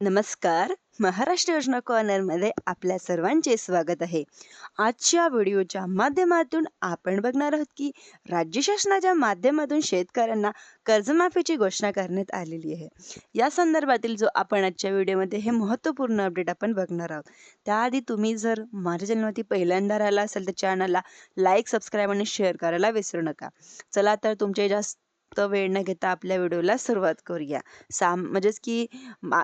नमस्कार. महाराष्ट्र योजना कॉर्नरमध्ये आपल्या सर्वांचे स्वागत आहे. आजच्या व्हिडिओच्या माध्यमातून आपण बघणार आहोत की राज्य शासनाच्या माध्यमातून शेतकऱ्यांना कर्जमाफीची घोषणा करण्यात आलेली आहे. या संदर्भातील जो आपण आजच्या व्हिडिओमध्ये हे महत्त्वपूर्ण अपडेट आपण बघणार आहोत. त्याआधी तुम्ही जर माझ्या चॅनलवरती पहिल्यांदा राहिला असेल तर चॅनलला लाईक, सबस्क्राईब आणि शेअर करायला विसरू नका. चला तर तुमचे जास्त वेळ न घेता आपल्या व्हिडिओला सुरुवात करूया. म्हणजेच की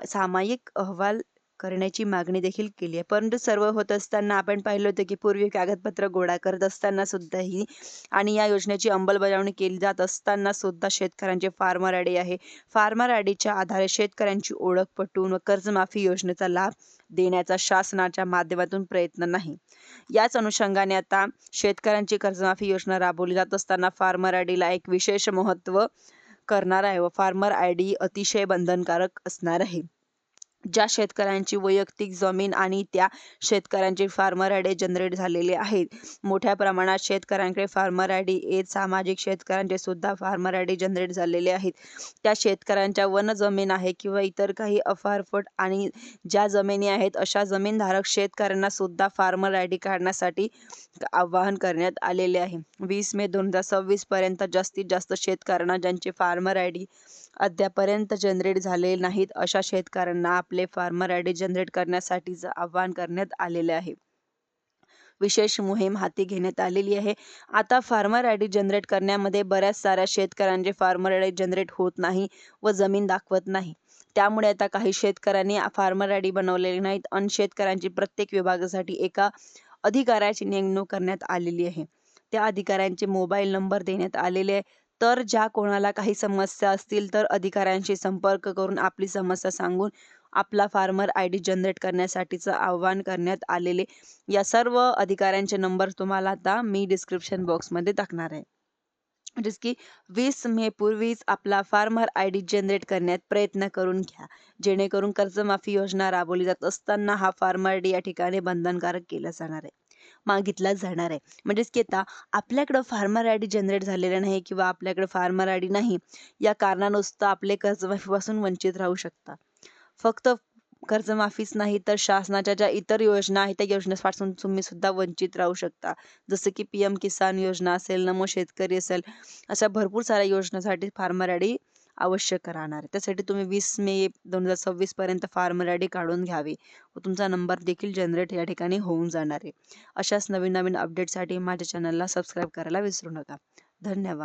सामायिक अहवाल करण्याची मागणी देखील केली आहे. परंतु सर्व होत असताना आपण पाहिलं होतं की पूर्वी कागदपत्र गोळा करत असताना सुद्धाही आणि या योजनेची अंमलबजावणी केली जात असताना सुद्धा शेतकऱ्यांचे फार्मर आयडी आहे. फार्मर आयडीच्या आधारे शेतकऱ्यांची ओळख पटवून व कर्जमाफी योजनेचा लाभ देण्याचा शासनाच्या माध्यमातून प्रयत्न नाही. याच अनुषंगाने आता शेतकऱ्यांची कर्जमाफी योजना राबवली जात असताना फार्मर आयडीला एक विशेष महत्त्व करणार आहे व फार्मर आयडी अतिशय बंधनकारक असणार आहे. ज्या शेतकऱ्यांची वैयक्तिक जमीन आणि त्या शेतकऱ्यांचे फार्मर आयडी जनरेट झालेले आहेत. मोठ्या प्रमाणात शेतकऱ्यांकडे फार्मर आयडी आहेत. सामाजिक शेतकऱ्यांचे सुद्धा फार्मर आयडी जनरेट झालेले आहेत. त्या शेतकऱ्यांच्या वन जमीन आहे किंवा इतर काही अफारफट आणि ज्या जमिनी आहेत अशा जमीनधारक शेतकऱ्यांना सुद्धा फार्मर आयडी काढण्यासाठी आवाहन करण्यात आलेले आहे. 20 मे 2026 पर्यंत जास्तीत जास्त शेतकऱ्यांना ज्यांचे फार्मर आयडी अद्यापर्यंत जनरेट झाले नाहीत अशा शेतकऱ्यांना आपले फार्मर आयडी जनरेट करण्यासाठीचं आवाहन करण्यात आलेले आहे. विशेष मोहीम हाती घेण्यात आलेली आहे. आता फार्मर आयडी जनरेट करण्यामध्ये बऱ्याच साऱ्या शेतकऱ्यांचे फार्मर आयडी जनरेट होत नाही व जमीन दाखवत नाही. त्यामुळे आता काही शेतकऱ्यांनी फार्मर आयडी बनवलेले नाहीत आणि शेतकऱ्यांची प्रत्येक विभागासाठी एका अधिकाऱ्याची नेमणूक करण्यात आलेली आहे. त्या अधिकाऱ्यांचे मोबाईल नंबर देण्यात आलेले आहे. तर ज्या कोणाला काही समस्या असतील तर अधिकाऱ्यांशी संपर्क करून आपली समस्या सांगून आपला फार्मर आयडी जनरेट करण्यासाठीचं आवाहन करण्यात आलेले. या सर्व अधिकाऱ्यांचे नंबर तुम्हाला आता मी डिस्क्रिप्शन बॉक्समध्ये टाकणार आहे. म्हणजेच की 20 मे पूर्वीच आपला फार्मर आयडी जनरेट करण्यात प्रयत्न करून घ्या. जेणेकरून कर्जमाफी योजना राबवली जात असताना हा फार्मर आयडी या ठिकाणी बंधनकारक केला जाणार आहे, मागितला जाणार आहे. म्हणजेच की आता आपल्याकडं फार्मर आयडी जनरेट झालेला नाही किंवा आपल्याकडे फार्मर आयडी नाही या कारणानुसार आपले कर्जमाफीपासून वंचित राहू शकता. फक्त कर्जमाफीच नाही तर शासनाच्या ज्या इतर योजना आहेत त्या योजनेपासून तुम्ही सुद्धा वंचित राहू शकता. जसं की PM किसान योजना असेल, नमो शेतकरी असेल, अशा भरपूर साऱ्या योजनांसाठी फार्मर आयडी आवश्यक राहणार आहे. त्यासाठी तुम्ही 20 मे 2026 पर्यंत फार्मर आयडी काढून घ्यावी व तुमचा नंबर देखील जनरेट या ठिकाणी होऊन जाणार आहे. अशाच नवीन नवीन अपडेटसाठी माझ्या चॅनलला सबस्क्राईब करायला विसरू नका. धन्यवाद.